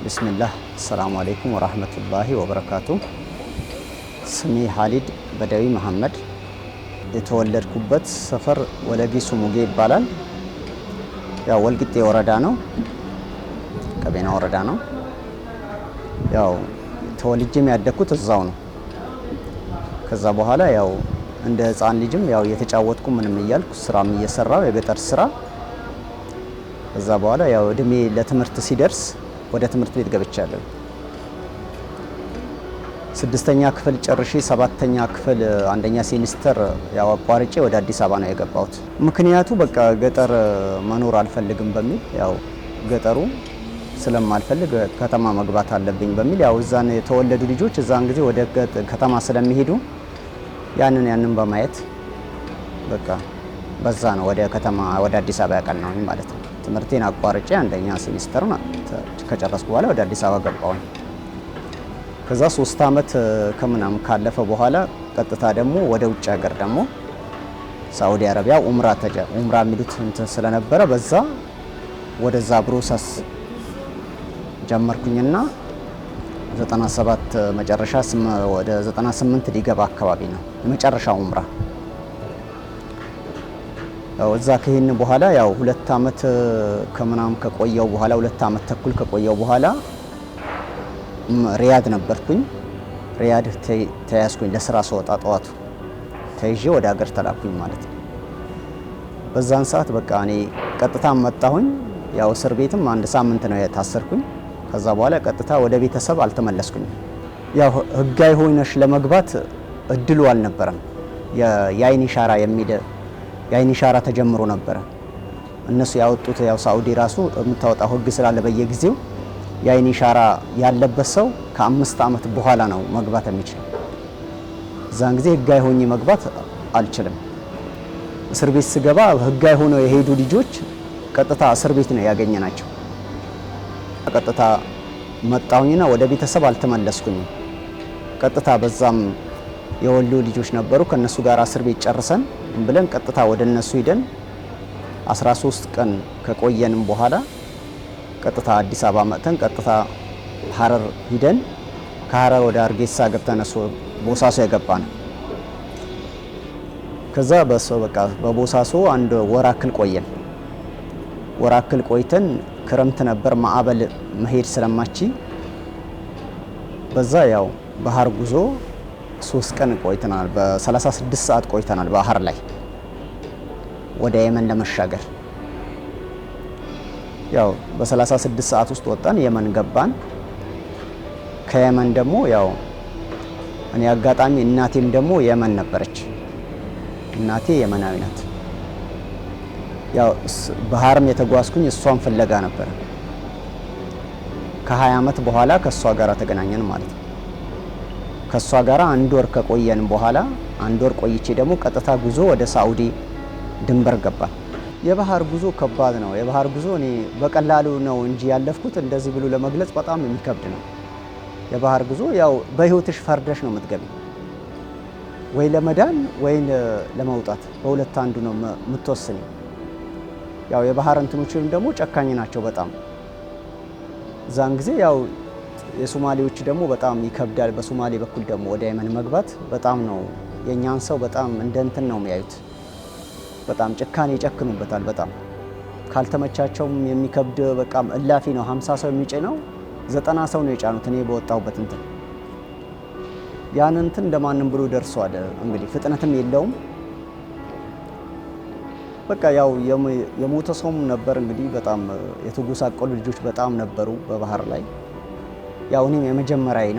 ቢስሚላህ አሰላሙ አለይኩም ወራህመቱላሂ ወበረካቱ። ስሜ ሀሊድ በዳዊ መሐመድ። የተወለድኩበት ሰፈር ወለጊ ሱሙጌ ይባላል። ያው ወልቂጤ ወረዳ ነው፣ ቀቤና ወረዳ ነው። ያው ተወልጄም ያደግኩት እዛው ነው። ከዛ በኋላ ያው እንደ ህፃን ልጅም ያው የተጫወትኩ ምንም እያልኩ ስራም እየሰራው የገጠር ስራ። ከዛ በኋላ ያው እድሜ ለትምህርት ሲደርስ ወደ ትምህርት ቤት ገብቻለሁ። 6ኛ ክፍል ጨርሼ 7ኛ ክፍል አንደኛ ሴሚስተር ያው አቋርጬ ወደ አዲስ አበባ ነው የገባሁት። ምክንያቱ በቃ ገጠር መኖር አልፈልግም በሚል ያው ገጠሩ ስለማልፈልግ ከተማ መግባት አለብኝ በሚል ያው እዛን የተወለዱ ልጆች እዛን ጊዜ ወደ ከተማ ስለሚሄዱ ያንን በማየት በቃ በዛ ነው ወደ ከተማ ወደ አዲስ አበባ ያቀናሁኝ ማለት ነው። ትምህርቴን አቋርጬ አንደኛ ሴሚስተር ከጨረስኩ በኋላ ወደ አዲስ አበባ ገባሁኝ። ከዛ 3 አመት ከምናምን ካለፈ በኋላ ቀጥታ ደግሞ ወደ ውጭ ሀገር ደግሞ ሳዑዲ አረቢያ ኡምራ የሚሉት እንትን ስለነበረ በዛ ወደዛ ፕሮሰስ ጀመርኩኝና 97 መጨረሻ ወደ 98 ሊገባ አካባቢ ነው የመጨረሻው ኡምራ። ያው እዛ ከሄን በኋላ ያው 2 አመት ከምናምን ከቆየው በኋላ 2 አመት ተኩል ከቆየው በኋላ ሪያድ ነበርኩኝ። ሪያድ ተያዝኩኝ ለስራ ስወጣ ጠዋቱ ተይዤ ወደ ሀገር ተላኩኝ ማለት ነው። በዛን ሰዓት በቃ እኔ ቀጥታ መጣሁኝ። ያው እስር ቤትም 1 ሳምንት ነው የታሰርኩኝ። ከዛ በኋላ ቀጥታ ወደ ቤተሰብ አልተመለስኩኝ። ያው ህጋዊ ሆነሽ ለመግባት እድሉ አልነበረም። የአይን ኢሻራ የሚል የአይን ኢሻራ ተጀምሮ ነበረ። እነሱ ያወጡት ያው ሳዑዲ ራሱ የምታወጣው ህግ ስላለ በየጊዜው የአይን ኢሻራ ያለበት ሰው ከ5 አመት በኋላ ነው መግባት የሚችል። እዛን ጊዜ ህጋዊ ሆኜ መግባት አልችልም። እስር ቤት ስገባ ህጋዊ ሆነው የሄዱ ልጆች ቀጥታ እስር ቤት ነው ያገኘናቸው። ቀጥታ መጣሁኝና ወደ ቤተሰብ አልተመለስኩኝም። ቀጥታ በዛም የወሎ ልጆች ነበሩ ከነሱ ጋር እስር ቤት ጨርሰን ብለን ቀጥታ ወደ እነሱ ሄደን 13 ቀን ከቆየንም በኋላ ቀጥታ አዲስ አበባ መጥተን ቀጥታ ሀረር ሂደን ከሀረር ወደ አርጌሳ ገብተን ቦሳሶ የገባን። ከዛ በቃ በቦሳሶ አንድ ወር አክል ቆየን። ወር አክል ቆይተን ክረምት ነበር ማዕበል መሄድ ስለማቺ በዛ ያው ባህር ጉዞ 3 ቀን ቆይተናል። በ36 ሰዓት ቆይተናል ባህር ላይ ወደ የመን ለመሻገር። ያው በ36 ሰዓት ውስጥ ወጣን፣ የመን ገባን። ከየመን ደግሞ ያው እኔ አጋጣሚ እናቴም ደግሞ የመን ነበረች። እናቴ የመናዊ ናት። ያው ባህርም የተጓዝኩኝ እሷን ፍለጋ ነበር። ከ20 አመት በኋላ ከሷ ጋር ተገናኘን ማለት ነው። ከሷ ጋር 1 ወር ከቆየን በኋላ 1 ወር ቆይቼ ደግሞ ቀጥታ ጉዞ ወደ ሳዑዲ ድንበር ገባን። የባህር ጉዞ ከባድ ነው። የባህር ጉዞ እኔ በቀላሉ ነው እንጂ ያለፍኩት እንደዚህ ብሎ ለመግለጽ በጣም የሚከብድ ነው። የባህር ጉዞ ያው በህይወትሽ ፈርደሽ ነው የምትገቢ፣ ወይ ለመዳን ወይ ለመውጣት፣ በሁለት አንዱ ነው የምትወስኒ። ያው የባህር እንትኖችም ደግሞ ጨካኝ ናቸው በጣም። ዛን ጊዜ ያው የሶማሌዎች ደግሞ በጣም ይከብዳል። በሶማሌ በኩል ደግሞ ወደ የመን መግባት በጣም ነው የኛን ሰው በጣም እንደ እንትን ነው የሚያዩት። በጣም ጭካኔ ይጨክኑበታል። በጣም ካልተመቻቸውም የሚከብድ በቃም እላፊ ነው። 50 ሰው የሚጭነው 90 ሰው ነው የጫኑት። እኔ በወጣሁበት እንትን ያን እንትን እንደማንም ብሎ ደርሷል። እንግዲህ ፍጥነትም የለውም። በቃ ያው የሞተ ሰውም ነበር። እንግዲህ በጣም የተጎሳቀሉ ልጆች በጣም ነበሩ በባህር ላይ። ያው እኔም የመጀመሪያዬ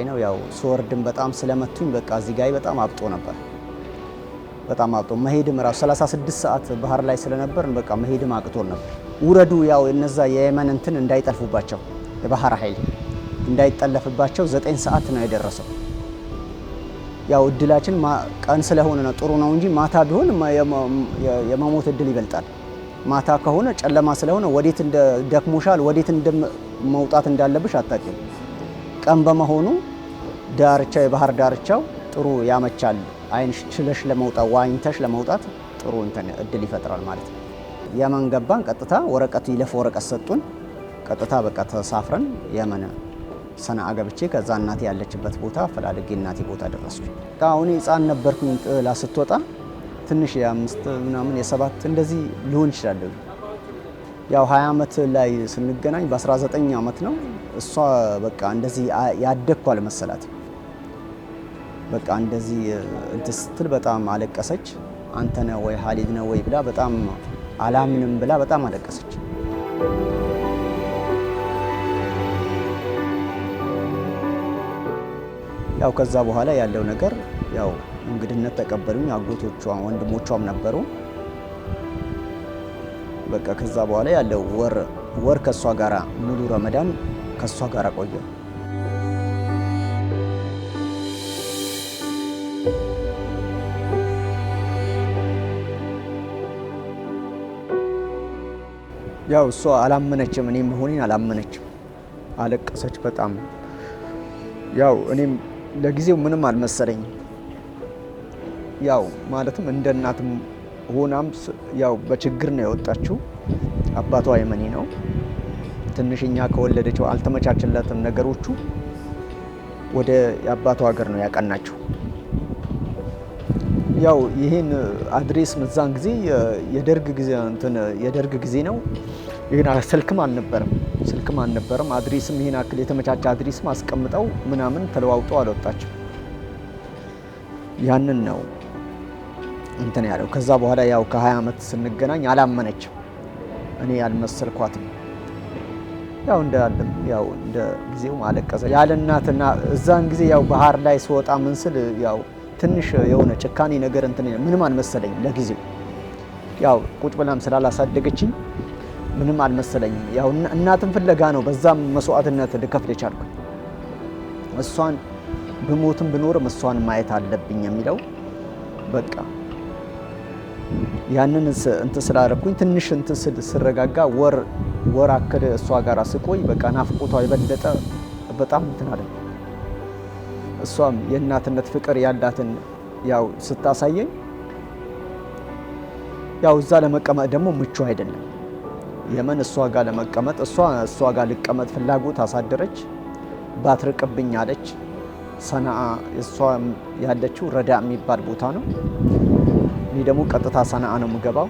ነው። ያው ስወርድም በጣም ስለመቱኝ በቃ እዚህ ጋር በጣም አብጦ ነበር። በጣም አብጦ መሄድም ራሱ 36 ሰዓት ባህር ላይ ስለነበር በቃ መሄድም አቅቶን ነበር። ውረዱ ያው እነዛ የየመን እንትን እንዳይጠልፉባቸው የባህር ኃይል እንዳይጠለፍባቸው 9 ሰዓት ነው የደረሰው። ያው እድላችን ቀን ስለሆነ ነው ጥሩ ነው እንጂ ማታ ቢሆን የመሞት እድል ይበልጣል። ማታ ከሆነ ጨለማ ስለሆነ ወዴት ደክሞሻል፣ ወዴት መውጣት እንዳለብሽ አታውቂም። ቀን በመሆኑ ዳርቻው የባህር ዳርቻው ጥሩ ያመቻል። አይንሽ ችለሽ ለመውጣት ዋኝተሽ ለመውጣት ጥሩ እንትን እድል ይፈጥራል ማለት ነው። የመን ገባን። ቀጥታ ወረቀት ይለፍ ወረቀት ሰጡን። ቀጥታ በቃ ተሳፍረን የመን ሰነአ ገብቼ ከዛ እናቴ ያለችበት ቦታ ፈላልጌ እናቴ ቦታ ደረስኩኝ። አሁን ህፃን ነበርኩኝ። ጥላ ስትወጣ ትንሽ የ5 ምናምን የ7 እንደዚህ ሊሆን ይችላል። ያው 20 ዓመት ላይ ስንገናኝ በ19 ዓመት ነው። እሷ በቃ እንደዚህ ያደግኩ አልመሰላት። በቃ እንደዚህ እንትን ስትል በጣም አለቀሰች። አንተ ነህ ወይ ሀሊድ ነው ወይ ብላ በጣም አላምንም ብላ በጣም አለቀሰች። ያው ከዛ በኋላ ያለው ነገር ያው እንግድነት ተቀበሉኝ። አጎቶቿ ወንድሞቿም ነበሩ። በቃ ከዛ በኋላ ያለው ወር ከሷ ጋራ ሙሉ ረመዳን ከሷ ጋራ ቆየ። ያው እሷ አላመነችም፣ እኔም መሆኔን አላመነችም። አለቀሰች በጣም። ያው እኔም ለጊዜው ምንም አልመሰለኝም። ያው ማለትም እንደ እናትም ሆናም ያው በችግር ነው የወጣችው። አባቷ የመኒ ነው። ትንሽኛ ከወለደችው አልተመቻችለትም ነገሮቹ። ወደ የአባቷ ሀገር ነው ያቀናችው። ያው ይሄን አድሬስ መዛን ጊዜ የደርግ ጊዜ ነው። ይሄን ስልክም አልነበረም። አድሬስም ይሄን አክል የተመቻቸ አድሬስም አስቀምጠው ምናምን ተለዋውጠው አልወጣችም። ያንን ነው እንትን ያለው። ከዛ በኋላ ያው ከ20 ዓመት ስንገናኝ አላመነችም። እኔ ያልመሰልኳትም ያው እንደ ጊዜው ማለቀሰ ያለ እናትና እዛን ጊዜ ያው ባህር ላይ ስወጣ ምን ስል ያው ትንሽ የሆነ ጭካኔ ነገር እንትን ምንም አልመሰለኝም ለጊዜው። ያው ቁጭ ብላም ስላላሳደገችኝ ምንም አልመሰለኝም። ያው እናትን ፍለጋ ነው በዛም መስዋዕትነት ልከፍል የቻልኩኝ። እሷን ብሞትም ብኖርም እሷን ማየት አለብኝ የሚለው በቃ ያንን እንትን ስላደረኩኝ ትንሽ እንትን ስረጋጋ ወር አክል እሷ ጋር ስቆይ በቃ ናፍቆቷ የበለጠ በጣም እንትን አለ። እሷም የእናትነት ፍቅር ያላትን ያው ስታሳየኝ ያው እዛ ለመቀመጥ ደግሞ ምቹ አይደለም። የመን እሷ ጋር ለመቀመጥ እሷ ጋር ልቀመጥ ፍላጎት አሳደረች። ባትርቅብኝ አለች። ሰነአ እሷ ያለችው ረዳ የሚባል ቦታ ነው። እኔ ደግሞ ቀጥታ ሰነአ ነው የምገባው።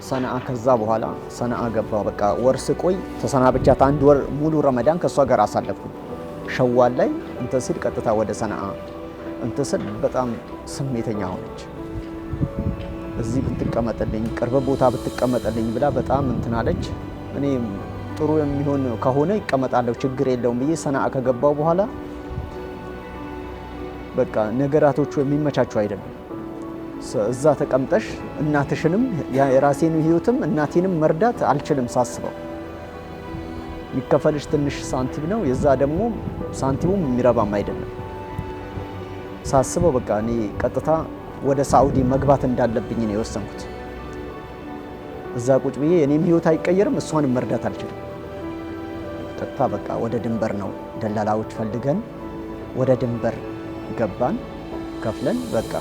ሰነአ ከዛ በኋላ ሰነአ ገባው። በቃ ወር ስቆይ ተሰናብቻት 1 ወር ሙሉ ረመዳን ከሷ ጋር አሳለፍኩ። ሸዋል ላይ እንትን ሲል ቀጥታ ወደ ሰነአ እንትን ስል በጣም ስሜተኛ ሆነች። እዚህ ብትቀመጥልኝ ቅርብ ቦታ ብትቀመጥልኝ ብላ በጣም እንትን አለች። እኔ ጥሩ የሚሆን ከሆነ ይቀመጣለሁ ችግር የለውም ብዬ ሰነአ ከገባው በኋላ በቃ ነገራቶቹ የሚመቻቹ አይደለም። እዛ ተቀምጠሽ እናትሽንም የራሴን ህይወትም እናቴንም መርዳት አልችልም ሳስበው። የሚከፈልሽ ትንሽ ሳንቲም ነው። የዛ ደግሞ ሳንቲሙም የሚረባም አይደለም ሳስበው። በቃ እኔ ቀጥታ ወደ ሳዑዲ መግባት እንዳለብኝ ነው የወሰንኩት። እዛ ቁጭ ብዬ እኔም ህይወት አይቀየርም፣ እሷንም መርዳት አልችልም። ቀጥታ በቃ ወደ ድንበር ነው ደላላዎች ፈልገን ወደ ድንበር ገባን ከፍለን። በቃ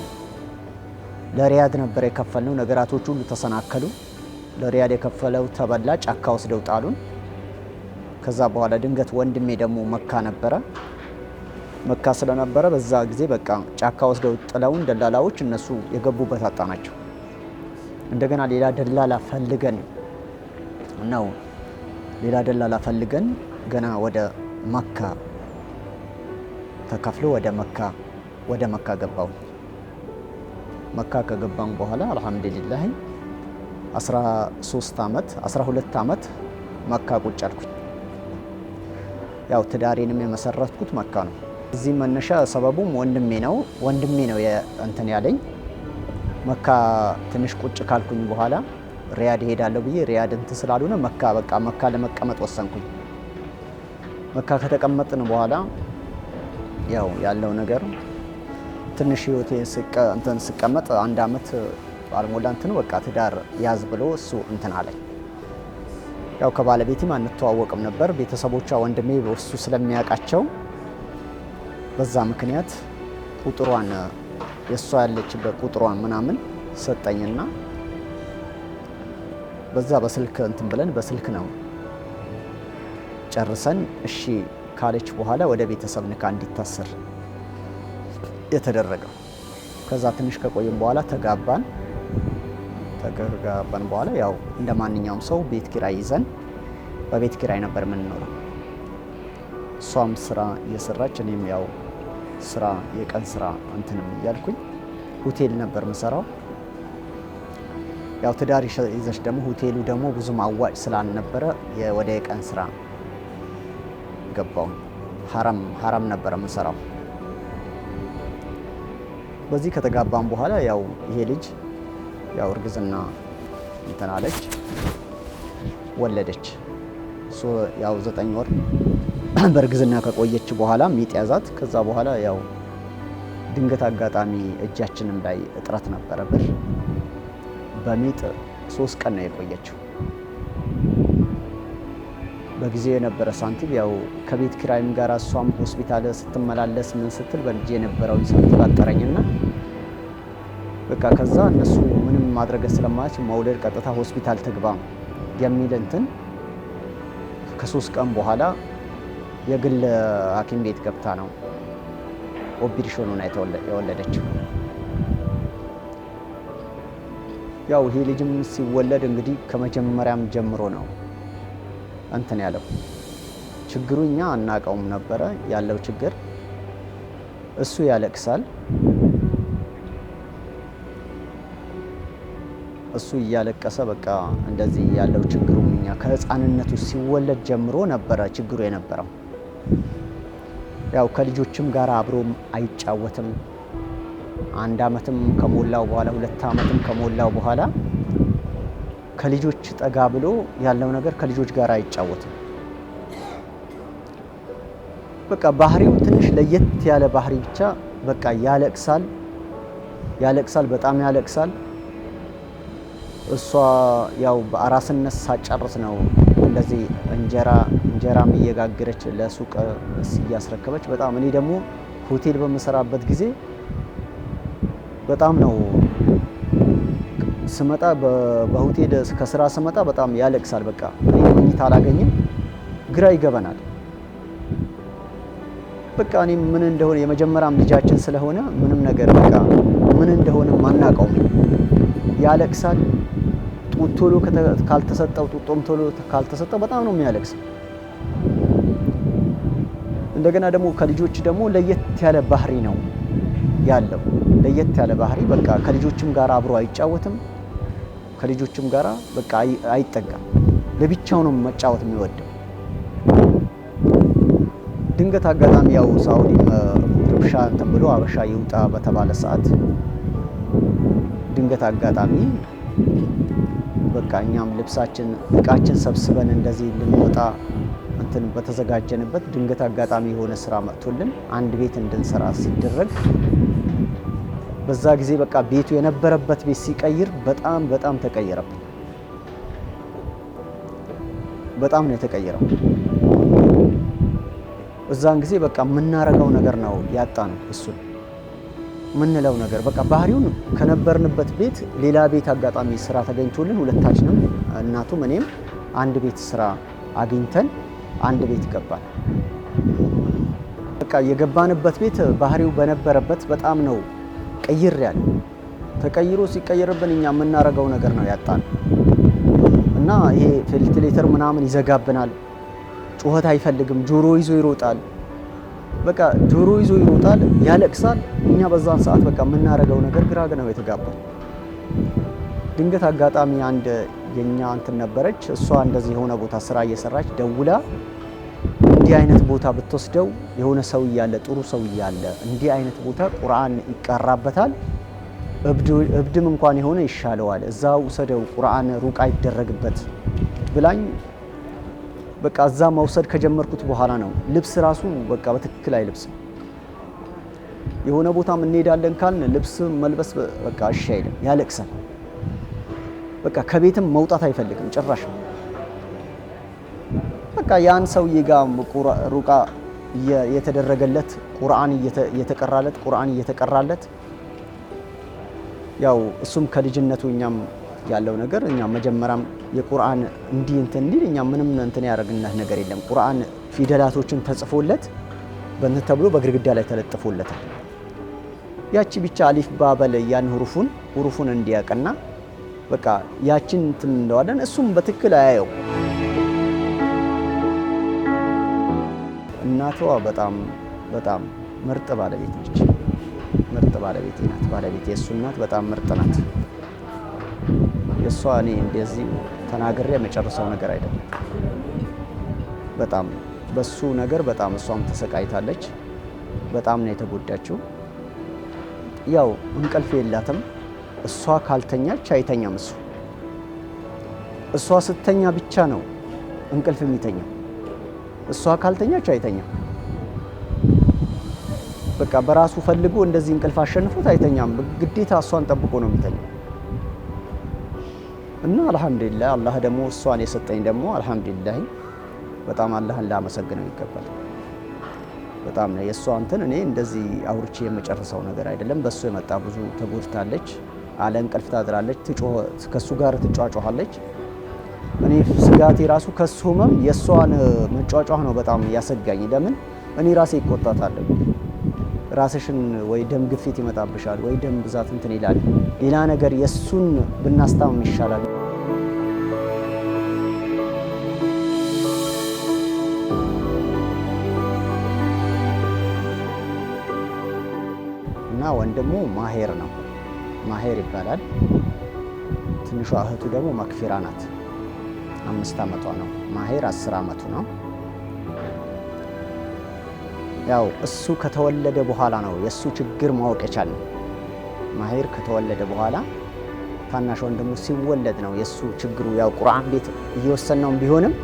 ለሪያድ ነበር የከፈልነው። ነገራቶች ሁሉ ተሰናከሉ። ለሪያድ የከፈለው ተበላ፣ ጫካ ወስደው ጣሉን። ከዛ በኋላ ድንገት ወንድሜ ደግሞ መካ ስለነበረ በዛ ጊዜ በቃ ጫካ ወስደው ጥለውን ደላላዎች እነሱ የገቡበት አጣናቸው። እንደገና ሌላ ደላላ ፈልገን ገና ወደ መካ ተከፍሎ ወደ መካ ገባው። መካ ከገባን በኋላ አልሐምዱሊላህ 12 ዓመት መካ ቁጭ አልኩኝ። ያው ትዳሬንም የመሰረትኩት መካ ነው። እዚህ መነሻ ሰበቡም ወንድሜ ነው እንትን ያለኝ። መካ ትንሽ ቁጭ ካልኩኝ በኋላ ሪያድ ሄዳለሁ ብዬ ሪያድ እንትን ስላልሆነ መካ ለመቀመጥ ወሰንኩኝ። መካ ከተቀመጥን በኋላ ያው ያለው ነገር ትንሽ ህይወቴ እንትን ስቀመጥ 1 ዓመት ባልሞላ እንትን በቃ ትዳር ያዝ ብሎ እሱ እንትን አለኝ። ያው ከባለቤቴም አንተዋወቅም ነበር። ቤተሰቦቿ ወንድሜ እሱ ስለሚያውቃቸው በዛ ምክንያት ቁጥሯን የሷ ያለችበት ቁጥሯን ምናምን ሰጠኝና በዛ በስልክ እንትን ብለን በስልክ ነው ጨርሰን እሺ ካለች በኋላ ወደ ቤተሰብ ንካ እንዲታሰር የተደረገው። ከዛ ትንሽ ከቆየም በኋላ ተጋባን በኋላ ያው እንደ ማንኛውም ሰው ቤት ኪራይ ይዘን በቤት ኪራይ ነበር የምንኖረው። እሷም ስራ እየሰራች እኔም ያው ስራ የቀን ስራ እንትንም እያልኩኝ ሆቴል ነበር የምሰራው። ያው ትዳር ይዘሽ ደግሞ ሆቴሉ ደግሞ ብዙም አዋጭ ስላልነበረ ወደ የቀን ስራ ገባው። ሐረም ነበር የምሰራው። በዚህ ከተጋባን በኋላ ያው ይሄ ልጅ ያው እርግዝና እንትን አለች፣ ወለደች። ያው 9 ወር በእርግዝና ከቆየች በኋላ ሚጥ ያዛት። ከዛ በኋላ ያው ድንገት አጋጣሚ እጃችንም ላይ እጥረት ነበረ ብር። በሚጥ 3 ቀን ነው የቆየችው። በጊዜው የነበረ ሳንቲም ያው ከቤት ኪራይም ጋር እሷም ሆስፒታል ስትመላለስ ምን ስትል በእጄ የነበረው ሳንቲም አጠረኝና በቃ ከዛ እነሱ ምንም ማድረግ ስለማይችል መውለድ ቀጥታ ሆስፒታል ትግባ የሚል እንትን ከ3 ቀን በኋላ የግል ሐኪም ቤት ገብታ ነው ኦፕሬሽኑን የወለደችው። ያው ይሄ ልጅም ሲወለድ እንግዲህ ከመጀመሪያም ጀምሮ ነው እንትን ያለው ችግሩ እኛ አናውቀውም ነበረ ያለው ችግር። እሱ ያለቅሳል፣ እሱ እያለቀሰ በቃ እንደዚህ ያለው ችግሩ እኛ ከህፃንነቱ ሲወለድ ጀምሮ ነበረ ችግሩ የነበረው። ያው ከልጆችም ጋር አብሮም አይጫወትም። 1 ዓመትም ከሞላው በኋላ 2 ዓመትም ከሞላው በኋላ ከልጆች ጠጋ ብሎ ያለው ነገር ከልጆች ጋር አይጫወትም። በቃ ባህሪው ትንሽ ለየት ያለ ባህሪ ብቻ በቃ ያለቅሳል፣ በጣም ያለቅሳል። እሷ ያው በአራስነት ሳጨርስ ነው እንደዚህ እንጀራም እየጋገረች ለሱቅ እያስረከበች በጣም እኔ ደግሞ ሆቴል በመሰራበት ጊዜ በጣም ነው ስመጣ በሆቴል ከስራ ስመጣ በጣም ያለቅሳል። በቃ እኔ መኝታ አላገኝም፣ ግራ ይገባናል። በቃ እኔ ምን እንደሆነ የመጀመሪያም ልጃችን ስለሆነ ምንም ነገር በቃ ምን እንደሆነ ማናቀው ያለቅሳል። ጡቶሎ ካልተሰጠው ጡጦም ቶሎ ካልተሰጠው በጣም ነው የሚያለቅሰው። እንደገና ደግሞ ከልጆች ደግሞ ለየት ያለ ባህሪ ነው ያለው። ለየት ያለ ባህሪ በቃ ከልጆችም ጋር አብሮ አይጫወትም። ከልጆችም ጋር በቃ አይጠጋም። ለብቻው ነው መጫወት የሚወደው። ድንገት አጋጣሚ ያው ሳውዲ ርብሻ እንትን ብሎ አበሻ ይውጣ በተባለ ሰዓት ድንገት አጋጣሚ በቃ እኛም ልብሳችን እቃችን ሰብስበን እንደዚህ ልንወጣ እንትን በተዘጋጀንበት ድንገት አጋጣሚ የሆነ ስራ መጥቶልን አንድ ቤት እንድንሰራ ሲደረግ በዛ ጊዜ በቃ ቤቱ የነበረበት ቤት ሲቀይር በጣም ተቀየረብን። በጣም ነው የተቀየረው። እዛን ጊዜ በቃ የምናረገው ነገር ነው ያጣነው። እሱን ምንለው ነገር በቃ ባህሪውን ከነበርንበት ቤት ሌላ ቤት አጋጣሚ ስራ ተገኝቶልን ሁለታችንም እናቱም እኔም አንድ ቤት ስራ አግኝተን አንድ ቤት ገባን። በቃ የገባንበት ቤት ባህሪው በነበረበት በጣም ነው ቀይር ያለ። ተቀይሮ ሲቀየርብን እኛ የምናረገው ነገር ነው ያጣነው እና ይሄ ቬንቲሌተር ምናምን ይዘጋብናል። ጩኸት አይፈልግም። ጆሮ ይዞ ይሮጣል። በቃ ጆሮ ይዞ ይሮጣል፣ ያለቅሳል። እኛ በዛን ሰዓት በቃ የምናረገው ነገር ግራ ነው የተጋባው። ድንገት አጋጣሚ አንድ የኛ እንትን ነበረች። እሷ እንደዚህ የሆነ ቦታ ስራ እየሰራች ደውላ እንዲህ አይነት ቦታ ብትወስደው የሆነ ሰው እያለ ጥሩ ሰው እያለ እንዲህ አይነት ቦታ ቁርአን ይቀራበታል፣ እብድም እንኳን የሆነ ይሻለዋል፣ እዛው ውሰደው፣ ቁርአን ሩቃ ይደረግበት ብላኝ በቃ እዛ መውሰድ ከጀመርኩት በኋላ ነው ልብስ ራሱ በቃ በትክክል አይለብስም። የሆነ ቦታም እንሄዳለን ካልን ልብስ መልበስ በቃ እሺ አይልም፣ ያለቅሳል። በቃ ከቤትም መውጣት አይፈልግም ጭራሽ። በቃ ያን ሰውዬ ጋር ሩቃ የተደረገለት ቁርአን እየተቀራለት ያው እሱም ከልጅነቱ እኛም ያለው ነገር እኛ መጀመሪያም የቁርአን እንዲህ እንዲል እኛ ምንም ያደረግንለት ነገር የለም። ቁርአን ፊደላቶችን ተጽፎለት በእንትን ተብሎ በግድግዳ ላይ ተለጥፎለታል። ያቺ ብቻ አሊፍ ባበል ያን ሁሩፉን እንዲያቀና በቃ ያችን እንትን እንደዋለን እሱም በትክክል አያየው። እናቷ በጣም ምርጥ ባለቤት ነች። ምርጥ ባለቤቴ ናት። ባለቤቴ የእሱ እናት በጣም ምርጥ ናት። የእሷ እኔ እንደዚህ ተናግሬ የመጨረሻው ነገር አይደለም። በጣም በሱ ነገር በጣም እሷም ተሰቃይታለች። በጣም ነው የተጎዳችው። ያው እንቅልፍ የላትም። እሷ ካልተኛች አይተኛም እሱ። እሷ ስተኛ ብቻ ነው እንቅልፍ የሚተኛው። እሷ ካልተኛች አይተኛም። በቃ በራሱ ፈልጎ እንደዚህ እንቅልፍ አሸንፎት አይተኛም። ግዴታ እሷን ጠብቆ ነው የሚተኛው። እና አልহামዱሊላህ አላህ ደግሞ እሷን የሰጠኝ ደግሞ አልহামዱሊላህ በጣም አላህን ላመሰግነው ይገባል። በጣም ነው የእሷ እንትን እኔ እንደዚህ አውርቼ የመጨረሰው ነገር አይደለም። በሱ የመጣ ብዙ ተጎድታለች። አለ እንቅልፍ ታድራለች። ከሱ ጋር ትጫጫሃለች። እኔ ስጋቴ ራሱ ከሱ ህመም የእሷን መጫጫህ ነው በጣም ያሰጋኝ። ለምን እኔ ራሴ ይቆጣታለሁ። ራስሽን ወይ ደም ግፊት ይመጣብሻል ወይ ደም ብዛት እንትን ይላል። ሌላ ነገር የሱን ብናስታምም ይሻላል። እና ወንድሙ ማሄር ነው። ማሄር ይባላል። ትንሿ እህቱ ደግሞ መክፊራ ናት። 5 ዓመቷ ነው። ማሄር 10 ዓመቱ ነው። ያው እሱ ከተወለደ በኋላ ነው የሱ ችግር ማወቅ የቻልነው። ማሄር ከተወለደ በኋላ ታናሽ ወንድሙ ሲወለድ ነው የሱ ችግሩ። ያው ቁርአን ቤት እየወሰነው ቢሆንም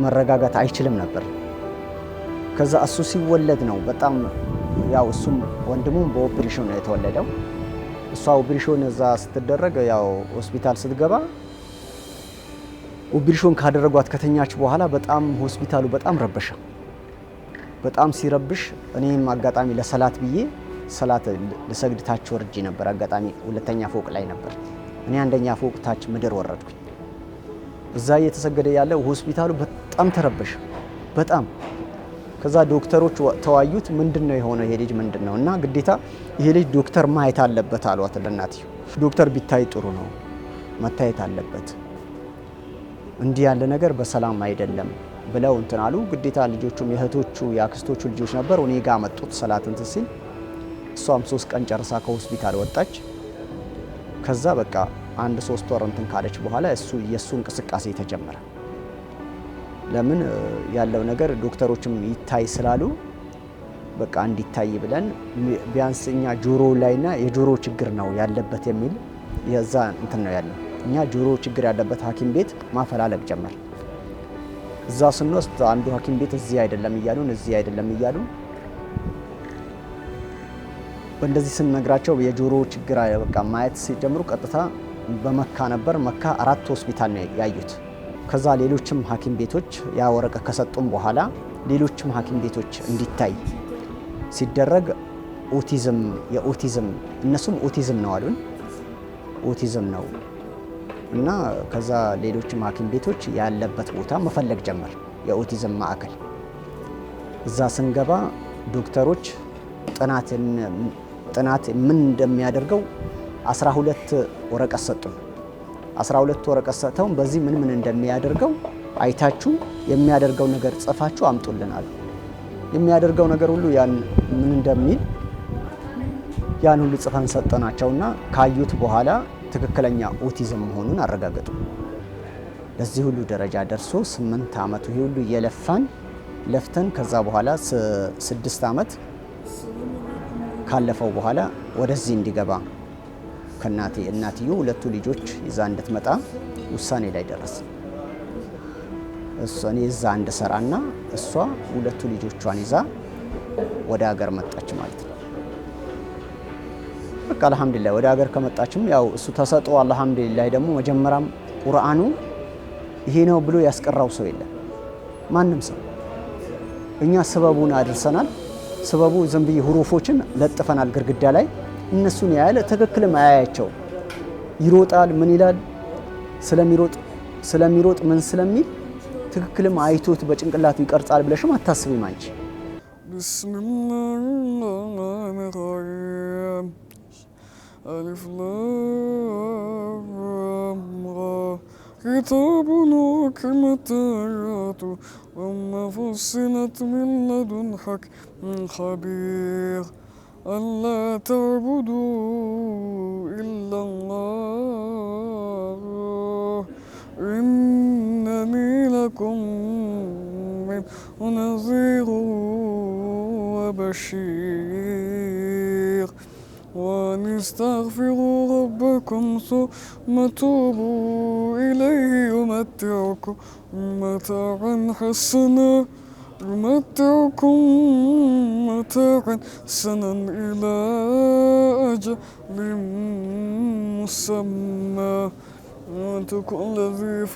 መረጋጋት አይችልም ነበር። ከዛ እሱ ሲወለድ ነው በጣም ያው እሱም ወንድሙም በኦፕሬሽን ነው የተወለደው። እሷ ኦፕሬሽን እዛ ስትደረግ ያው ሆስፒታል ስትገባ ኦፕሬሽን ካደረጓት ከተኛች በኋላ በጣም ሆስፒታሉ በጣም ረበሸ። በጣም ሲረብሽ እኔም አጋጣሚ ለሰላት ብዬ ሰላት ለሰግድ ታች ወርጄ ነበር። አጋጣሚ ሁለተኛ ፎቅ ላይ ነበር። እኔ አንደኛ ፎቅ ታች ምድር ወረድኩኝ። እዛ እየተሰገደ ያለ ሆስፒታሉ በጣም ተረበሸ። በጣም ከዛ ዶክተሮች ተዋዩት። ምንድነው የሆነው ይሄ ልጅ ምንድነው? እና ግዴታ ይሄ ልጅ ዶክተር ማየት አለበት አሏት ለእናትየው። ዶክተር ቢታይ ጥሩ ነው መታየት አለበት፣ እንዲህ ያለ ነገር በሰላም አይደለም ብለው እንትን አሉ። ግዴታ ልጆቹም የእህቶቹ የአክስቶቹ ልጆች ነበሩ እኔ ጋር መጡት ሰላት እንትን ሲል። እሷም 3 ቀን ጨርሳ ከሆስፒታል ወጣች። ከዛ በቃ 1-3 ወር እንትን ካለች በኋላ የሱ እንቅስቃሴ ተጀመረ። ለምን ያለው ነገር ዶክተሮችም ይታይ ስላሉ በቃ እንዲታይ ብለን ቢያንስ እኛ ጆሮ ላይና የጆሮ ችግር ነው ያለበት የሚል የዛ እንትን ነው ያለው። እኛ ጆሮ ችግር ያለበት ሐኪም ቤት ማፈላለግ ጀመር። እዛ ስንወስድ አንዱ ሐኪም ቤት እዚህ አይደለም እያሉን እዚህ አይደለም እያሉን በእንደዚህ ስንነግራቸው የጆሮ ችግር በቃ ማየት ሲጀምሩ ቀጥታ በመካ ነበር። መካ 4 ሆስፒታል ነው ያዩት። ከዛ ሌሎችም ሐኪም ቤቶች ያ ወረቀት ከሰጡም በኋላ ሌሎችም ሐኪም ቤቶች እንዲታይ ሲደረግ የኦቲዝም እነሱም ኦቲዝም ነው አሉን። ኦቲዝም ነው እና ከዛ ሌሎችም ሐኪም ቤቶች ያለበት ቦታ መፈለግ ጀመር። የኦቲዝም ማዕከል እዛ ስንገባ ዶክተሮች ጥናት ምን እንደሚያደርገው 12 ወረቀት ሰጡን። 12 ወረቀት ሰጥተው በዚህ ምን እንደሚያደርገው አይታችሁ የሚያደርገው ነገር ጽፋችሁ አምጡልናል። የሚያደርገው ነገር ሁሉ ያን ምን እንደሚል ያን ሁሉ ጽፈን ሰጠናቸውና ካዩት በኋላ ትክክለኛ ኦቲዝም መሆኑን አረጋገጡ። ለዚህ ሁሉ ደረጃ ደርሶ 8 ዓመቱ ይሄ ሁሉ ለፍተን ከዛ በኋላ 6 ዓመት ካለፈው በኋላ ወደዚህ እንዲገባ እናትየው 2 ልጆች ይዛ እንድትመጣ ውሳኔ ላይ ደረሰ። እኔ እዛ እንድሰራና እሷ 2 ልጆቿን ይዛ ወደ ሀገር መጣች ማለት ነው። በቃ አልহামዱሊላህ ወደ ሀገር ከመጣችም ያው እሱ ተሰጥኦ አልহামዱሊላህ ደግሞ መጀመሪያም ቁርአኑ ይሄ ነው ብሎ ያስቀራው ሰው የለም ማንም ሰው። እኛ ሰበቡን አድርሰናል። ሰበቡ ዝም ብዬ ሁሩፎችን ለጥፈናል ግድግዳ ላይ። እነሱን ያያለ ትክክልም አያያቸው ይሮጣል ምን ይላል ስለሚሮጥ ምን ስለሚል ትክክልም አይቶት በጭንቅላቱ ይቀርጻል ብለሽም አታስቢም አንቺ። ቢስሚላሂር አሊፍ ላም ራ كتاب حكمت آياته ثم فصلت من لدن حكم خبير ألا تعبدوا إلا الله إنني لكم منه نذير وبشير وأن استغفروا ربكم ثم توبوا إليه يمتعكم متاعا حسنا إلى أجل مسمى وآتوا كل ذي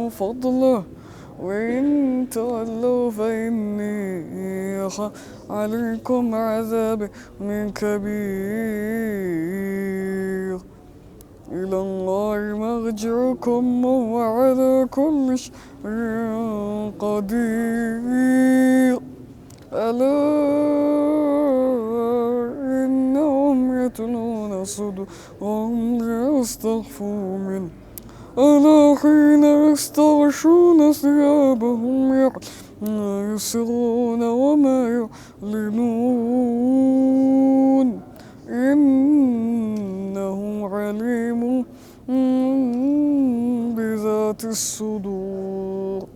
فضله وإن تولوا فإني أخاف عليكم عذاب من كبير إلى الله مرجعكم وهو على كل شيء قدير ألا إنهم يتلون صدورهم ليستخفوا منه ألا حين يستغشون ثيابهم ما يسرون وما يعلنون إنه عليم بذات الصدور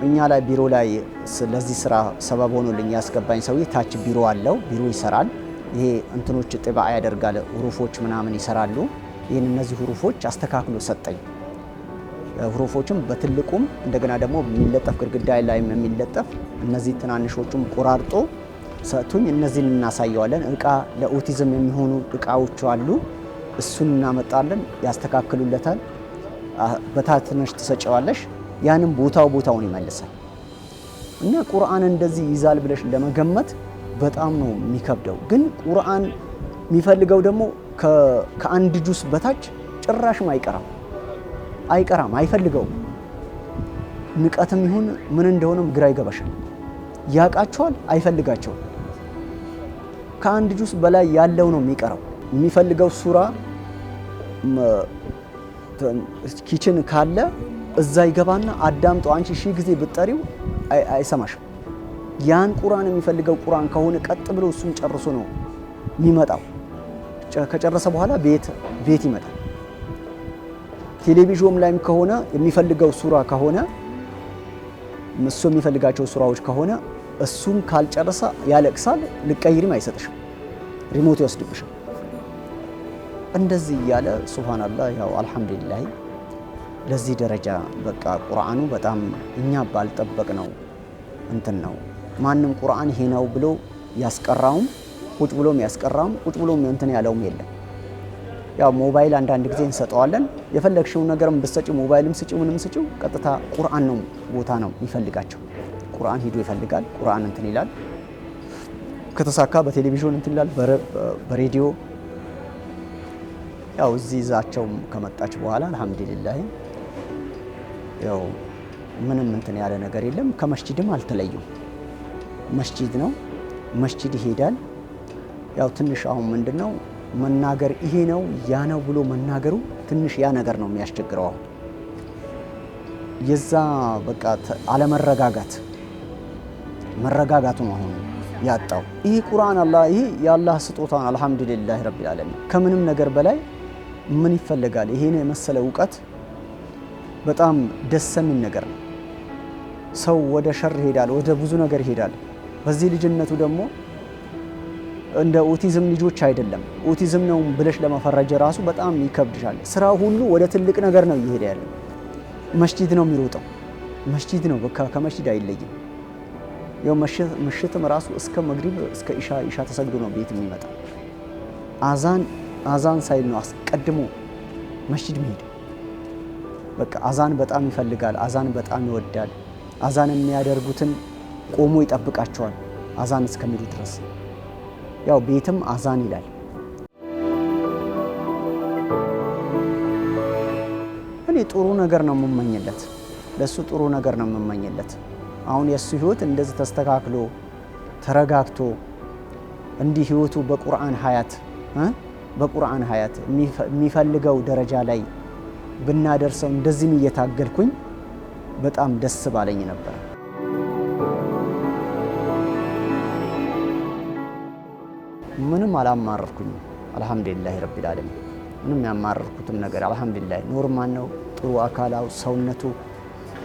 እኛ ላይ ቢሮ ላይ ስለዚህ ስራ ሰበብ ሆኖልኝ ያስገባኝ ሰውዬ ታች ቢሮ አለው። ቢሮ ይሰራል። ይሄ እንትኖች ጥባ ያደርጋል። ሁሩፎች ምናምን ይሰራሉ። ይሄን እነዚህ ሁሩፎች አስተካክሎ ሰጠኝ። ሁሩፎችም በትልቁም እንደገና ደግሞ የሚለጠፍ ግድግዳ ላይ የሚለጠፍ እነዚህ ትናንሾቹም ቆራርጦ ሰጡኝ። እነዚህን እናሳየዋለን። እቃ ለኦቲዝም የሚሆኑ እቃዎች አሉ። እሱን እናመጣለን። ያስተካክሉለታል። በታትነሽ ትሰጪዋለሽ። ያንም ቦታውን ይመልሳል። እና ቁርአን እንደዚህ ይዛል ብለሽ ለመገመት በጣም ነው የሚከብደው። ግን ቁርአን የሚፈልገው ደግሞ ከአንድ ጁስ በታች ጭራሽም አይቀራም አይፈልገውም። ንቀትም ይሁን ምን እንደሆነም ግራ ይገባሻል። ያቃቸዋል፣ አይፈልጋቸውም። ከአንድ ጁስ በላይ ያለው ነው የሚቀረው። የሚፈልገው ሱራ ኪችን ካለ እዛ ይገባና አዳምጦ አንቺ ሺህ ጊዜ ብትጠሪው አይሰማሽም። ያን ቁርአን የሚፈልገው ቁርአን ከሆነ ቀጥ ብሎ እሱን ጨርሶ ነው የሚመጣው። ከጨረሰ በኋላ ቤት ይመጣል። ቴሌቪዥን ላይም ከሆነ የሚፈልገው ሱራ ከሆነ እሱ የሚፈልጋቸው ሱራዎች ከሆነ እሱን ካልጨረሰ ያለቅሳል። ልቀይሪም አይሰጥሽም፣ ሪሞት ይወስድብሻል። እንደዚህ እያለ ሱብሃንአላህ ያው አልሐምዱሊላህ ለዚህ ደረጃ በቃ ቁርአኑ በጣም እኛ ባልጠበቅነው እንትን ነው። ማንም ቁርአን ይሄ ነው ብሎ ያስቀራውም ቁጭ ብሎም ያስቀራውም ቁጭ ብሎም እንትን ያለውም የለም። ያው ሞባይል አንዳንድ ጊዜ እንሰጠዋለን። የፈለግሽውን ነገርም ብትሰጪው ሞባይልም ስጪው ምንም ስጪው ቀጥታ ቁርአን ነው ቦታ ነው የሚፈልጋቸው። ቁርአን ሂዶ ይፈልጋል። ቁርአን እንትን ይላል። ከተሳካ በቴሌቪዥን እንትን ይላል፣ በሬዲዮ ያው እዚህ ይዛቸው ከመጣች በኋላ አልሐምዱሊላህ ያው ምንም እንትን ያለ ነገር የለም። ከመስጂድም አልተለዩም። መስጂድ ነው፣ መስጂድ ይሄዳል። ያው ትንሽ አሁን ምንድነው መናገር ይሄ ነው ያ ነው ብሎ መናገሩ ትንሽ ያ ነገር ነው የሚያስቸግረው። አሁን የዛ በቃ መረጋጋቱ ነው አሁን ያጣው። ይሄ ቁርአን አላህ ይሄ የአላህ ስጦታ ነው። አልሐምዱሊላህ ረቢል ዓለሚን። ከምንም ነገር በላይ ምን ይፈልጋል? ይሄን የመሰለ እውቀት በጣም ደስ የሚል ነገር ነው። ሰው ወደ ሸር ይሄዳል፣ ወደ ብዙ ነገር ይሄዳል። በዚህ ልጅነቱ ደግሞ እንደ ኦቲዝም ልጆች አይደለም። ኦቲዝም ነው ብለሽ ለመፈረጅ ራሱ በጣም ይከብድሻል። ስራ ሁሉ ወደ ትልቅ ነገር ነው እየሄደ ያለው። መስጂድ ነው የሚሮጠው፣ መስጂድ ነው በቃ ከመስጂድ አይለይም። ያው ምሽትም ራሱ እስከ መግሪብ እስከ ኢሻ ተሰግዶ ነው ቤት የሚመጣ። አዛን ሳይል ነው አስቀድሞ መስጂድ መሄድ። በቃ አዛን በጣም ይፈልጋል፣ አዛን በጣም ይወዳል። አዛን የሚያደርጉትን ቆሞ ይጠብቃቸዋል አዛን እስከሚሉ ድረስ። ያው ቤትም አዛን ይላል። እኔ ጥሩ ነገር ነው የምመኝለት፣ ለሱ ጥሩ ነገር ነው የምመኝለት። አሁን የሱ ህይወት እንደዚህ ተስተካክሎ ተረጋግቶ እንዲህ ህይወቱ በቁርአን ሀያት የሚፈልገው ደረጃ ላይ ብናደርሰው እንደዚህም እየታገልኩኝ በጣም ደስ ባለኝ ነበር። ምንም አላማረርኩኝም። አልহামዱሊላህ ረቢል ዓለሚን። ምንም ያማረርኩትም ነገር አልহামዱሊላህ ኖርማል ነው። ጥሩ አካላው ሰውነቱ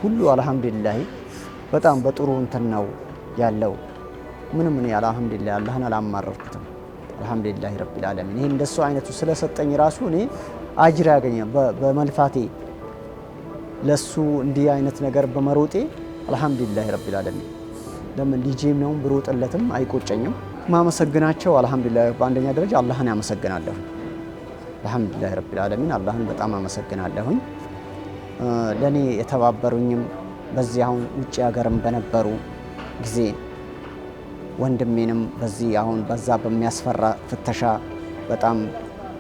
ሁሉ አልহামዱሊላህ በጣም በጥሩ እንትን ነው ያለው። ምንም እኔ አልহামዱሊላህ አላህን አላማረርኩትም። አልহামዱሊላህ ረቢል ዓለሚን። ይሄ እንደሱ አይነቱ ስለሰጠኝ ራሱ እኔ አጅር ያገኛል በመልፋቴ ለሱ እንዲህ አይነት ነገር በመሮጤ አልহামዱሊላህ ረቢል ዓለሚን። ለምን ልጄም ነው ብሮጥለትም አይቆጨኝም። ማመሰግናቸው አልহামዱሊላህ በአንደኛ ደረጃ አላህን ያመሰግናለሁ። አልহামዱሊላህ ረቢል ዓለሚን አላህን በጣም አመሰግናለሁኝ። ለኔ የተባበሩኝም በዚህ አሁን ውጪ ሀገርም በነበሩ ጊዜ ወንድሜንም በዚህ አሁን በዛ በሚያስፈራ ፍተሻ በጣም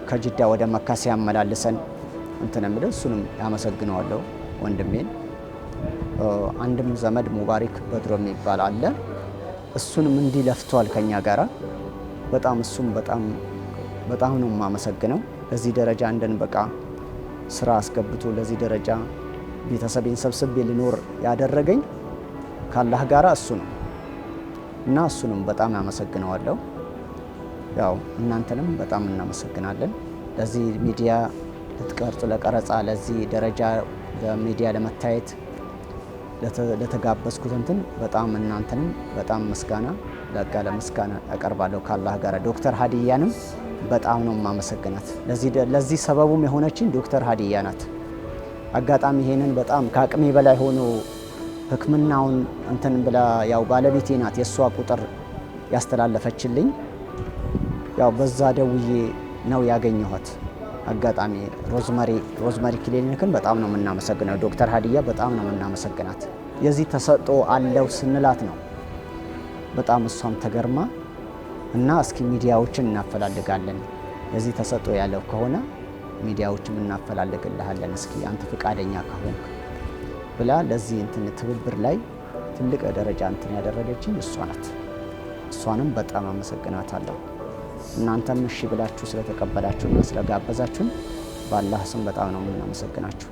ከጅዳ ወደ መካ ሲያመላልሰን እንትን እምለው እሱንም ያመሰግነዋለሁ ወንድሜን። አንድም ዘመድ ሙባሪክ በድሮ የሚባል አለ። እሱንም እንዲህ ለፍቷል ከኛ ጋራ በጣም እሱም በጣም ነው የማመሰግነው። ለዚህ ደረጃ እንደንበቃ ስራ አስገብቶ ለዚህ ደረጃ ቤተሰቤን ሰብስቤ ልኖር ያደረገኝ ካላህ ጋራ እሱ ነው እና እሱንም በጣም ያመሰግነዋለሁ። ያው እናንተንም በጣም እናመሰግናለን። ለዚህ ሚዲያ ልትቀርጹ ለቀረጻ ለዚህ ደረጃ ለሚዲያ ለመታየት ለተጋበዝኩት እንትን በጣም እናንተንም በጣም ምስጋና ለምስጋና አቀርባለሁ ካላህ ጋር። ዶክተር ሀዲያንም በጣም ነው ማመሰግናት። ለዚህ ሰበቡም የሆነችን ዶክተር ሀዲያ ናት። አጋጣሚ ይሄንን በጣም ከአቅሜ በላይ ሆኖ ህክምናውን እንትን ብላ ያው ባለቤቴ ናት የሷ ቁጥር ያስተላለፈችልኝ። ያው በዛ ደውዬ ነው ያገኘኋት። አጋጣሚ ሮዝመሪ ክሊኒክን በጣም ነው የምናመሰግነው። ዶክተር ሀዲያ በጣም ነው የምናመሰግናት። የዚህ ተሰጥኦ አለው ስንላት ነው በጣም እሷም ተገርማ እና እስኪ ሚዲያዎችን እናፈላልጋለን የዚህ ተሰጥኦ ያለው ከሆነ ሚዲያዎችን እናፈላልግልሃለን እስኪ አንተ ፍቃደኛ ከሆንክ ብላ ለዚህ እንትን ትብብር ላይ ትልቅ ደረጃ እንትን ያደረገችኝ እሷ ናት። እሷንም በጣም አመሰግናታለሁ። እናንተም እሺ ብላችሁ ስለተቀበላችሁና ስለጋበዛችሁን በአላህ ስም በጣም ነው የምናመሰግናችሁ።